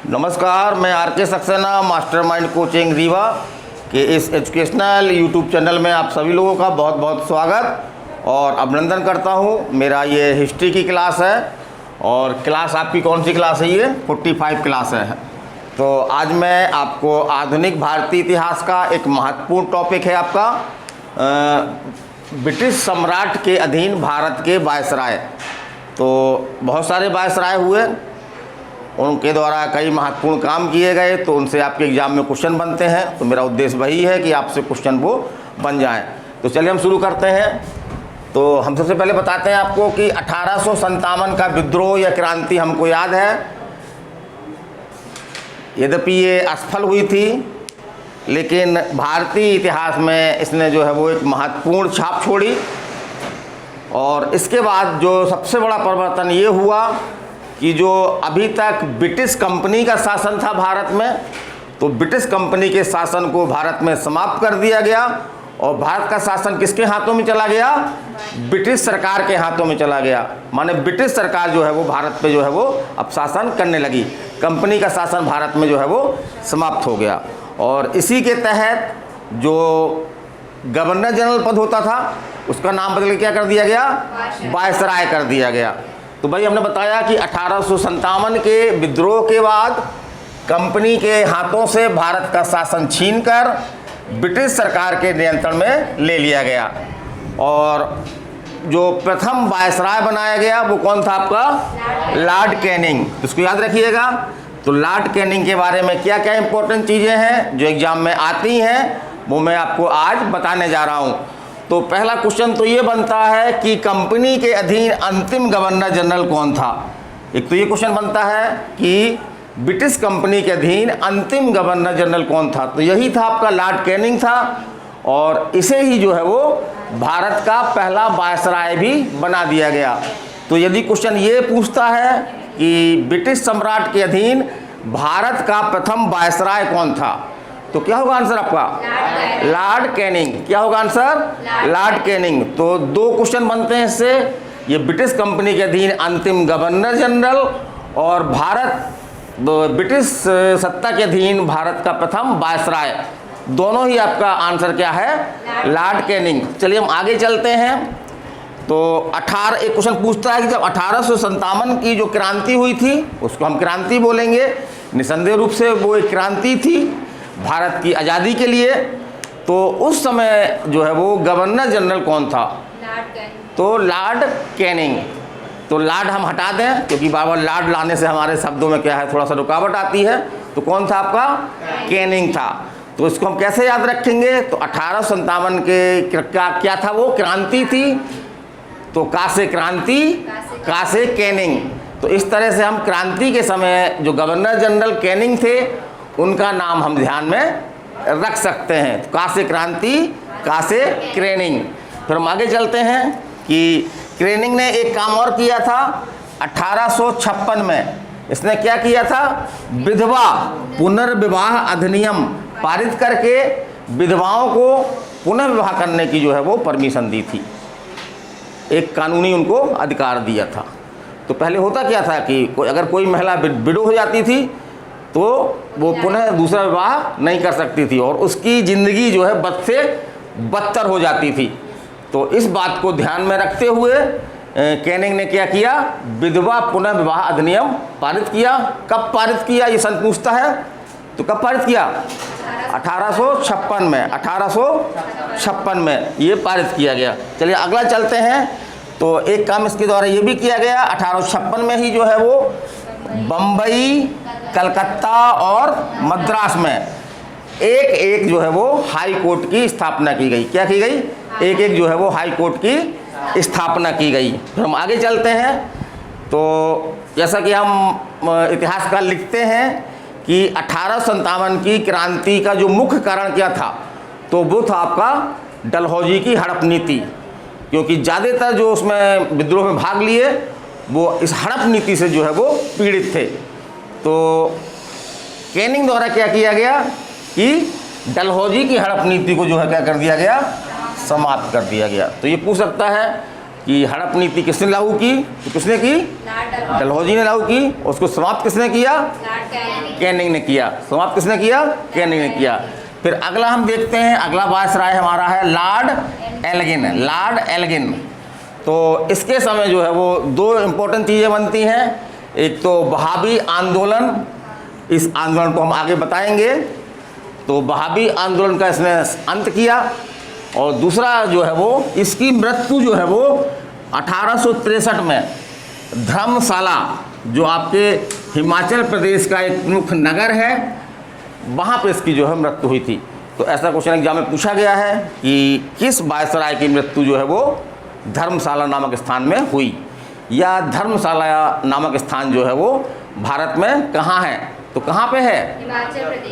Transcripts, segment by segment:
नमस्कार, मैं आर के सक्सेना मास्टरमाइंड कोचिंग रीवा के इस एजुकेशनल यूट्यूब चैनल में आप सभी लोगों का बहुत बहुत स्वागत और अभिनंदन करता हूं। मेरा ये हिस्ट्री की क्लास है और क्लास आपकी कौन सी क्लास है? ये 45 क्लास है। तो आज मैं आपको आधुनिक भारतीय इतिहास का एक महत्वपूर्ण टॉपिक है आपका ब्रिटिश सम्राट के अधीन भारत के वायसराय। तो बहुत सारे वायसराय हुए, उनके द्वारा कई महत्वपूर्ण काम किए गए, तो उनसे आपके एग्जाम में क्वेश्चन बनते हैं। तो मेरा उद्देश्य वही है कि आपसे क्वेश्चन वो बन जाएं। तो चलिए हम शुरू करते हैं। तो हम सबसे पहले बताते हैं आपको कि 1857 का विद्रोह या क्रांति हमको याद है। यद्यपि ये असफल हुई थी, लेकिन भारतीय इतिहास में इसने जो है वो एक महत्वपूर्ण छाप छोड़ी। और इसके बाद जो सबसे बड़ा परिवर्तन ये हुआ कि जो अभी तक ब्रिटिश कंपनी का शासन था भारत में, तो ब्रिटिश कंपनी के शासन को भारत में समाप्त कर दिया गया और भारत का शासन किसके हाथों में चला गया? ब्रिटिश सरकार के हाथों में चला गया। माने ब्रिटिश सरकार जो है वो भारत पे जो है वो अब शासन करने लगी। कंपनी का शासन भारत में जो है वो समाप्त हो गया। और इसी के तहत जो गवर्नर जनरल पद होता था उसका नाम बदल के क्या कर दिया गया? वायसराय कर दिया गया। तो भाई हमने बताया कि 1857 के विद्रोह के बाद कंपनी के हाथों से भारत का शासन छीनकर ब्रिटिश सरकार के नियंत्रण में ले लिया गया। और जो प्रथम वायसराय बनाया गया वो कौन था आपका? Lord Canning. इसको याद रखिएगा। तो लॉर्ड कैनिंग के बारे में क्या क्या इंपॉर्टेंट चीज़ें हैं जो एग्जाम में आती हैं वो मैं आपको आज बताने जा रहा हूँ। तो पहला क्वेश्चन तो ये बनता है कि कंपनी के अधीन अंतिम गवर्नर जनरल कौन था? एक तो ये क्वेश्चन बनता है कि ब्रिटिश कंपनी के अधीन अंतिम गवर्नर जनरल कौन था? तो यही था आपका लॉर्ड कैनिंग था। और इसे ही जो है वो भारत का पहला वायसराय भी बना दिया गया। तो यदि क्वेश्चन ये पूछता है कि ब्रिटिश सम्राट के अधीन भारत का प्रथम वायसराय कौन था, तो क्या होगा आंसर आपका? Lord Canning. क्या होगा आंसर? Lord Canning. तो दो क्वेश्चन बनते हैं इससे। ये ब्रिटिश कंपनी के अधीन अंतिम गवर्नर जनरल और भारत ब्रिटिश सत्ता के अधीन भारत का प्रथम वायसराय, दोनों ही आपका आंसर क्या है? Lord Canning. चलिए हम आगे चलते हैं। तो एक क्वेश्चन पूछता है कि जब 1857 की जो क्रांति हुई थी उसको हम क्रांति बोलेंगे। निसंदेह रूप से वो एक क्रांति थी भारत की आज़ादी के लिए। तो उस समय जो है वो गवर्नर जनरल कौन था? तो लॉर्ड कैनिंग। तो लॉर्ड हम हटा दें क्योंकि बार बार लॉर्ड लाने से हमारे शब्दों में क्या है, थोड़ा सा रुकावट आती है। तो कौन था आपका? कैनिंग था। तो इसको हम कैसे याद रखेंगे? तो 1857 के क्या था? वो क्रांति थी। तो का से क्रांति, का से कैनिंग। तो इस तरह से हम क्रांति के समय जो गवर्नर जनरल कैनिंग थे उनका नाम हम ध्यान में रख सकते हैं। तो का से क्रांति, का से कैनिंग। फिर हम आगे चलते हैं कि कैनिंग ने एक काम और किया था 1856 में। इसने क्या किया था? विधवा पुनर्विवाह अधिनियम पारित करके विधवाओं को पुनः विवाह करने की जो है वो परमिशन दी थी। एक कानूनी उनको अधिकार दिया था। तो पहले होता क्या था कि अगर कोई महिला विडो हो जाती थी तो वो पुनः दूसरा विवाह नहीं कर सकती थी और उसकी ज़िंदगी जो है बद से बदतर हो जाती थी। तो इस बात को ध्यान में रखते हुए कैनिंग ने क्या किया? विधवा पुनः विवाह अधिनियम पारित किया। कब पारित किया ये सन पूछता है। तो कब पारित किया? 1856 में। 1856 में ये पारित किया गया। चलिए अगला चलते हैं। तो एक काम इसके द्वारा ये भी किया गया 1856 में ही जो है वो बम्बई, कलकत्ता और मद्रास में एक एक जो है वो हाई कोर्ट की स्थापना की गई। क्या की गई? एक एक जो है वो हाई कोर्ट की स्थापना की गई। फिर हम आगे चलते हैं। तो जैसा कि हम इतिहासकार लिखते हैं कि 1857 की क्रांति का जो मुख्य कारण क्या था, तो वो था आपका डलहौजी की हड़प नीति। क्योंकि ज़्यादातर जो उसमें विद्रोह में भाग लिए वो इस हड़प नीति से जो है वो पीड़ित थे। तो कैनिंग द्वारा क्या किया गया कि डलहौजी की हड़प नीति को जो है क्या कर दिया गया? समाप्त कर दिया गया। तो ये पूछ सकता है कि हड़प नीति किसने लागू की? तो किसने की? डलहौजी ने लागू की। उसको समाप्त किसने किया? कैनिंग ने किया। समाप्त किसने किया? कैनिंग ने किया। फिर अगला हम देखते हैं, अगला वायसराय हमारा है लॉर्ड एल्गिन। लॉर्ड एल्गिन, तो इसके समय जो है वो दो इम्पोर्टेंट चीज़ें बनती हैं। एक तो बहावी आंदोलन, इस आंदोलन को हम आगे बताएंगे, तो बहावी आंदोलन का इसने अंत किया। और दूसरा जो है वो इसकी मृत्यु जो है वो 1863 में धर्मशाला, जो आपके हिमाचल प्रदेश का एक प्रमुख नगर है, वहाँ पे इसकी जो है मृत्यु हुई थी। तो ऐसा क्वेश्चन एग्जाम में पूछा गया है कि किस वायसराय की मृत्यु जो है वो धर्मशाला नामक स्थान में हुई, या धर्मशाला नामक स्थान जो है वो भारत में कहाँ है? तो कहाँ पे है?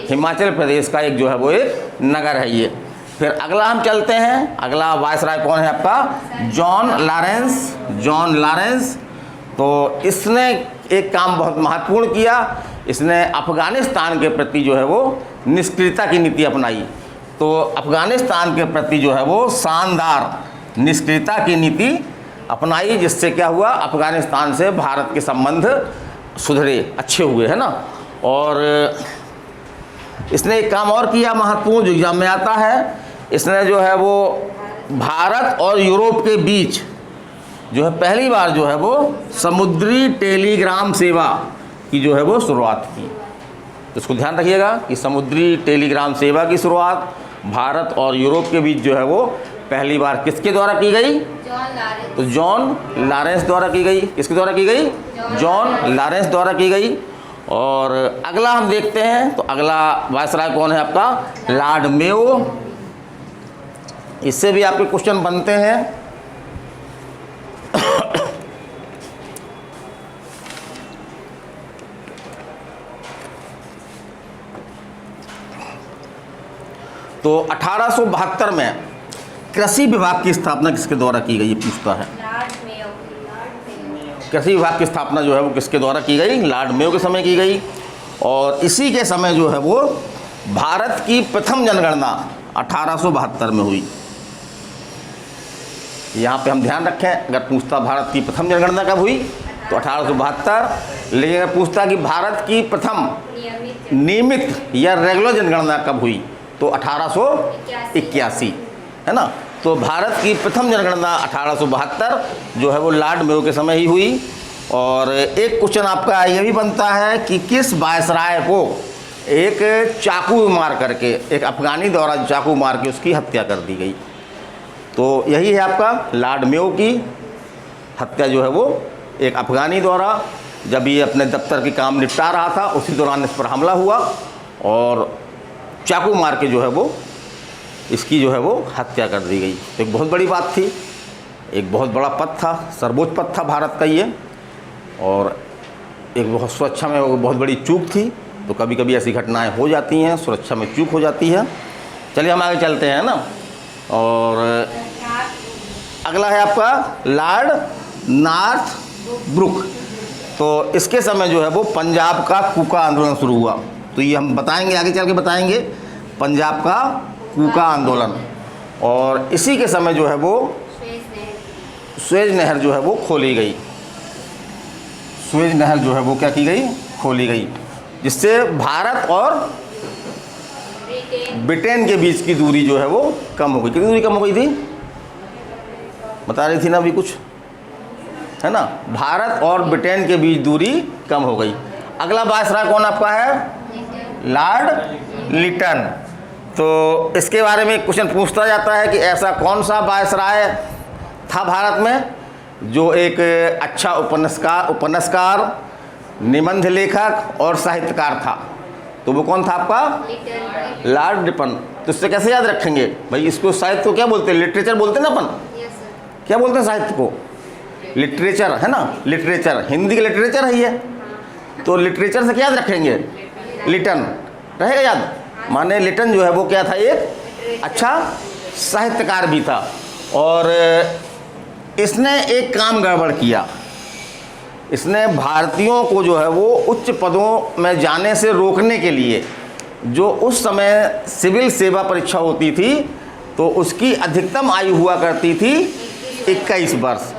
हिमाचल प्रदेश का एक जो है वो एक नगर है ये। फिर अगला हम चलते हैं, अगला वायसराय कौन है आपका? John Lawrence. जॉन लॉरेंस, तो इसने एक काम बहुत महत्वपूर्ण किया। इसने अफ़गानिस्तान के प्रति जो है वो निष्क्रियता की नीति अपनाई। तो अफ़गानिस्तान के प्रति जो है वो शानदार निष्क्रियता की नीति अपनाई, जिससे क्या हुआ? अफ़गानिस्तान से भारत के संबंध सुधरे, अच्छे हुए, है ना। और इसने एक काम और किया महत्वपूर्ण, जो एग्जाम में आता है। इसने जो है वो भारत और यूरोप के बीच जो है पहली बार जो है वो समुद्री टेलीग्राम सेवा की जो है वो शुरुआत की। तो इसको ध्यान रखिएगा कि समुद्री टेलीग्राम सेवा की शुरुआत भारत और यूरोप के बीच जो है वो पहली बार किसके द्वारा की गई? तो जॉन लॉरेंस द्वारा की गई। किसके द्वारा की गई? जॉन लॉरेंस द्वारा की गई। और अगला हम देखते हैं, तो अगला वायसराय कौन है आपका? Lord Mayo. इससे भी आपके क्वेश्चन बनते हैं। तो 1872 में कृषि विभाग की स्थापना किसके द्वारा की गई? ये पूछता है। कृषि विभाग की स्थापना जो है वो किसके द्वारा की गई? लॉर्ड मेयो के समय की गई। और इसी के समय जो है वो भारत की प्रथम जनगणना 1872 में हुई। यहाँ पे हम ध्यान रखें, अगर पूछता भारत की प्रथम जनगणना कब हुई तो 1872, लेकिन अगर पूछता कि भारत की प्रथम नियमित या रेगुलर जनगणना कब हुई तो 1881, है ना। तो भारत की प्रथम जनगणना 1872 जो है वो लॉर्ड मेयो के समय ही हुई। और एक क्वेश्चन आपका ये भी बनता है कि किस वायसराय को एक चाकू मार करके, एक अफगानी द्वारा चाकू मार के उसकी हत्या कर दी गई? तो यही है आपका लॉर्ड मेयो की हत्या जो है वो एक अफगानी द्वारा, जब ये अपने दफ्तर के काम निपटा रहा था उसी दौरान इस पर हमला हुआ और चाकू मार के जो है वो इसकी जो है वो हत्या कर दी गई। तो एक बहुत बड़ी बात थी, एक बहुत बड़ा पद था, सर्वोच्च पद था भारत का ये, और एक बहुत सुरक्षा में वो बहुत बड़ी चूक थी। तो कभी कभी ऐसी घटनाएं हो जाती हैं, सुरक्षा में चूक हो जाती है। चलिए हम आगे चलते हैं ना। और अगला है आपका लॉर्ड नॉर्थब्रुक। तो इसके समय जो है वो पंजाब का कूका आंदोलन शुरू हुआ। तो ये हम बताएंगे, आगे चल के बताएंगे पंजाब का कूका आंदोलन। और इसी के समय जो है वो स्वेज नहर जो है वो खोली गई। स्वेज नहर जो है वो क्या की गई? खोली गई, जिससे भारत और ब्रिटेन के बीच की दूरी जो है वो कम हो गई। कितनी दूरी कम हो गई थी? बता रही थी ना अभी कुछ, है ना। भारत और ब्रिटेन के बीच दूरी कम हो गई। अगला वायसराय कौन आपका है? लॉर्ड लिटन। तो इसके बारे में क्वेश्चन पूछता जाता है कि ऐसा कौन सा वायसराय था भारत में जो एक अच्छा उपन्यासकार, निबंध लेखक और साहित्यकार था? तो वो कौन था आपका? लॉर्ड लिटन। तो इससे कैसे याद रखेंगे भाई? इसको साहित्य को क्या बोलते हैं? लिटरेचर बोलते हैं ना अपन। क्या बोलते हैं साहित्य को? लिटरेचर, है ना। लिटरेचर हिंदी का लिटरेचर है ये। तो लिटरेचर से क्या याद रखेंगे? लिटन रहेगा याद। माने लिटन जो है वो क्या था? एक अच्छा साहित्यकार भी था। और इसने एक काम गड़बड़ किया। इसने भारतीयों को जो है वो उच्च पदों में जाने से रोकने के लिए, जो उस समय सिविल सेवा परीक्षा होती थी तो उसकी अधिकतम आयु हुआ करती थी 21 वर्ष।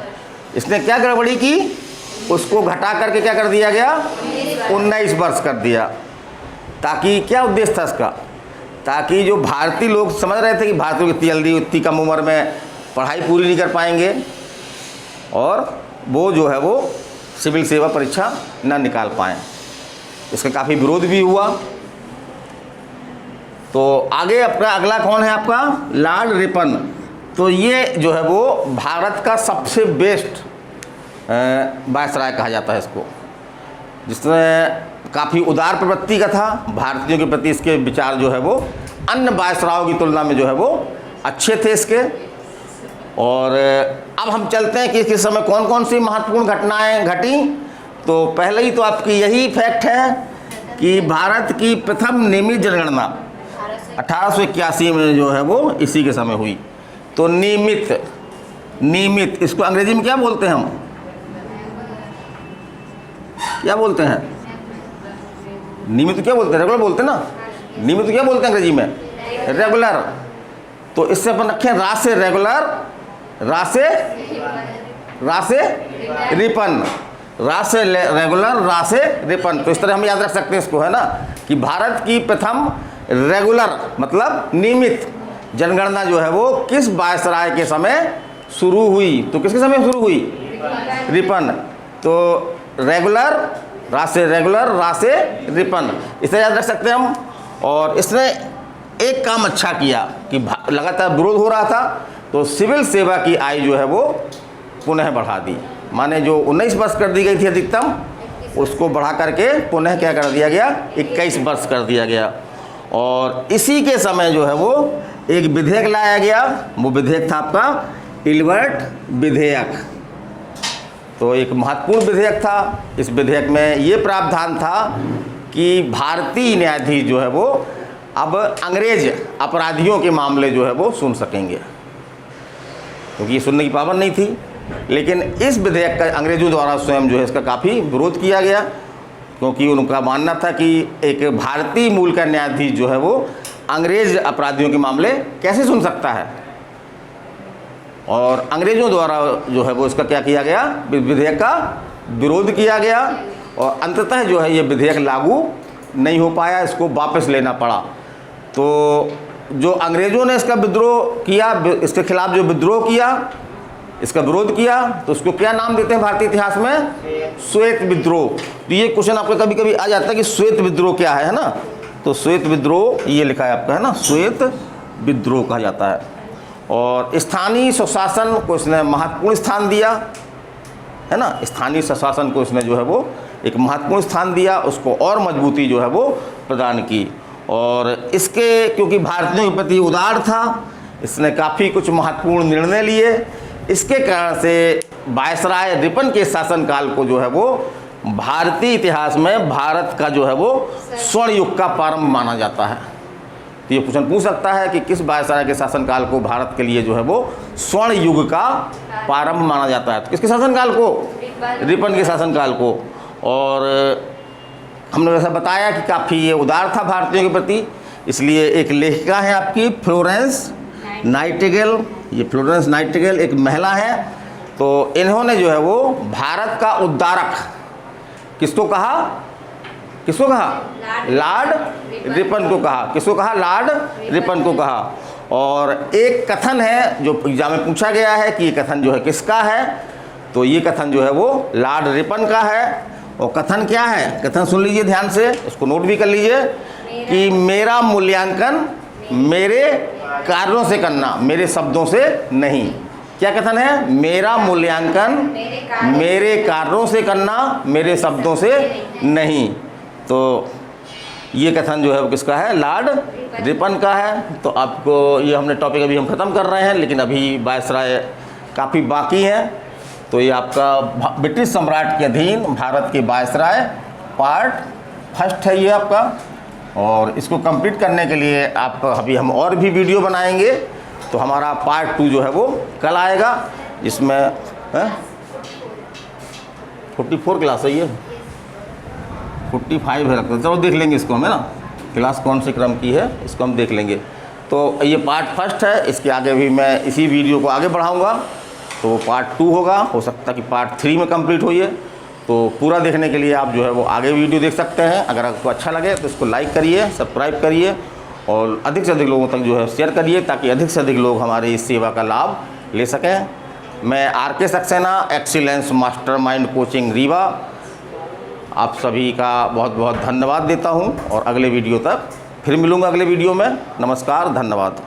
इसने क्या गड़बड़ी की, उसको घटा करके क्या कर दिया गया, 19 वर्ष कर दिया। ताकि क्या उद्देश्य था इसका, ताकि जो भारतीय लोग समझ रहे थे कि भारतीय लोग इतनी जल्दी इतनी कम उम्र में पढ़ाई पूरी नहीं कर पाएंगे और वो जो है वो सिविल सेवा परीक्षा ना निकाल पाएँ, इसका काफ़ी विरोध भी हुआ। तो आगे अपना अगला कौन है आपका, लॉर्ड रिपन। तो ये जो है वो भारत का सबसे बेस्ट वायसराय कहा जाता है इसको, जिसने काफ़ी उदार प्रवृत्ति का था, भारतीयों के प्रति इसके विचार जो है वो अन्य वायसरायों की तुलना में जो है वो अच्छे थे इसके। और अब हम चलते हैं कि इस समय कौन कौन सी महत्वपूर्ण घटनाएं घटी। तो पहले ही तो आपकी यही फैक्ट है कि भारत की प्रथम नियमित जनगणना 1881 में जो है वो इसी के समय हुई। तो नियमित इसको अंग्रेजी में क्या बोलते हैं, हम क्या बोलते हैं, नियमित क्या बोलते हैं, रेगुलर बोलते हैं ना, नियमित क्या बोलते हैं अंग्रेजी में, रेगुलर। तो इससे अपन रखें रा से रेगुलर, रा से रिपन, रा से रेगुलर, रा से रिपन। तो इस तरह हम याद रख सकते हैं इसको, है ना, कि भारत की प्रथम रेगुलर मतलब नियमित जनगणना जो है वो किस वायसराय के समय शुरू हुई। तो किसके समय शुरू हुई, रिपन। तो रेगुलर, रा से रेगुलर, रा से रिपन, इसे याद रख सकते हैं हम। और इसने एक काम अच्छा किया कि लगातार विरोध हो रहा था, तो सिविल सेवा की आयु जो है वो पुनः बढ़ा दी। माने जो 19 वर्ष कर दी गई थी अधिकतम, उसको बढ़ा करके पुनः क्या कर दिया गया, 21 वर्ष कर दिया गया। और इसी के समय जो है वो एक विधेयक लाया गया, वो विधेयक था आपका इल्बर्ट विधेयक। तो एक महत्वपूर्ण विधेयक था। इस विधेयक में ये प्रावधान था कि भारतीय न्यायाधीश जो है वो अब अंग्रेज अपराधियों के मामले जो है वो सुन सकेंगे, क्योंकि ये सुनने की पावर नहीं थी। लेकिन इस विधेयक का अंग्रेजों द्वारा स्वयं जो है इसका काफ़ी विरोध किया गया, क्योंकि उनका मानना था कि एक भारतीय मूल का न्यायाधीश जो है वो अंग्रेज अपराधियों के मामले कैसे सुन सकता है। और अंग्रेजों द्वारा जो है वो इसका क्या किया गया, विधेयक का विरोध किया गया। और अंततः जो है ये विधेयक लागू नहीं हो पाया, इसको वापस लेना पड़ा। तो जो अंग्रेज़ों ने इसका विद्रोह किया, इसके खिलाफ जो विद्रोह किया, इसका विरोध किया, तो उसको क्या नाम देते हैं भारतीय इतिहास में, श्वेत विद्रोह। तो ये क्वेश्चन आपका कभी कभी आ जाता है कि श्वेत विद्रोह क्या है ना। तो श्वेत विद्रोह ये लिखा है आपका, है ना, श्वेत विद्रोह कहा जाता है। और स्थानीय स्वशासन को इसने महत्वपूर्ण स्थान दिया, है ना, स्थानीय स्वशासन को इसने जो है वो एक महत्वपूर्ण स्थान दिया, उसको और मजबूती जो है वो प्रदान की। और इसके क्योंकि भारतीयों के प्रति उदार था, इसने काफ़ी कुछ महत्वपूर्ण निर्णय लिए। इसके कारण से वायसराय रिपन के शासनकाल को जो है वो भारतीय इतिहास में भारत का जो है वो स्वर्ण युग का प्रारंभ माना जाता है। तो ये क्वेश्चन पूछ सकता है कि किस वायसराय के शासनकाल को भारत के लिए जो है वो स्वर्ण युग का प्रारंभ माना जाता है। तो किसके शासनकाल को, रिपन के शासनकाल को। और हमने वैसा बताया कि काफ़ी ये उदार था भारतीयों के प्रति, इसलिए एक लेखिका है आपकी फ्लोरेंस नाइटिंगेल। ये फ्लोरेंस नाइटिंगेल एक महिला है। तो इन्होंने जो है वो भारत का उद्धारक किसको कहा, किसको कहा, लॉर्ड रिपन को कहा। किसको कहा, लॉर्ड रिपन को कहा। और एक कथन है जो एग्जाम में पूछा गया है कि ये कथन जो है किसका है, तो ये कथन जो है वो लॉर्ड रिपन का है। और कथन क्या है, कथन सुन लीजिए ध्यान से, इसको नोट भी कर लीजिए कि मेरा मूल्यांकन मेरे कार्यों से करना, मेरे शब्दों से नहीं। क्या कथन है, मेरा मूल्यांकन मेरे कार्यों से करना, मेरे शब्दों से नहीं। तो ये कथन जो है वो किसका है, लॉर्ड रिपन का है। तो आपको ये हमने टॉपिक अभी हम ख़त्म कर रहे हैं, लेकिन अभी वायसराय काफ़ी बाकी है। तो ये आपका ब्रिटिश सम्राट के अधीन भारत के वायसराय पार्ट फर्स्ट है ये आपका। और इसको कंप्लीट करने के लिए आप अभी हम और भी वीडियो बनाएंगे। तो हमारा पार्ट 2 जो है वो कल आएगा, जिसमें 44 क्लास है, ये 45 है लगता है। चलो देख लेंगे इसको, हमें ना क्लास कौन से क्रम की है इसको हम देख लेंगे। तो ये पार्ट फर्स्ट है, इसके आगे भी मैं इसी वीडियो को आगे बढ़ाऊँगा। तो वो पार्ट 2 होगा, हो सकता है कि पार्ट 3 में कंप्लीट हो ये। तो पूरा देखने के लिए आप जो है वो आगे वीडियो देख सकते हैं। अगर आपको अच्छा लगे तो इसको लाइक करिए, सब्सक्राइब करिए और अधिक से अधिक लोगों तक जो है शेयर करिए, ताकि अधिक से अधिक लोग हमारी इस सेवा का लाभ ले सकें। मैं RK Saxena, excellence mastermind coaching Rewa, आप सभी का बहुत बहुत धन्यवाद देता हूं और अगले वीडियो तक फिर मिलूंगा अगले वीडियो में। नमस्कार, धन्यवाद।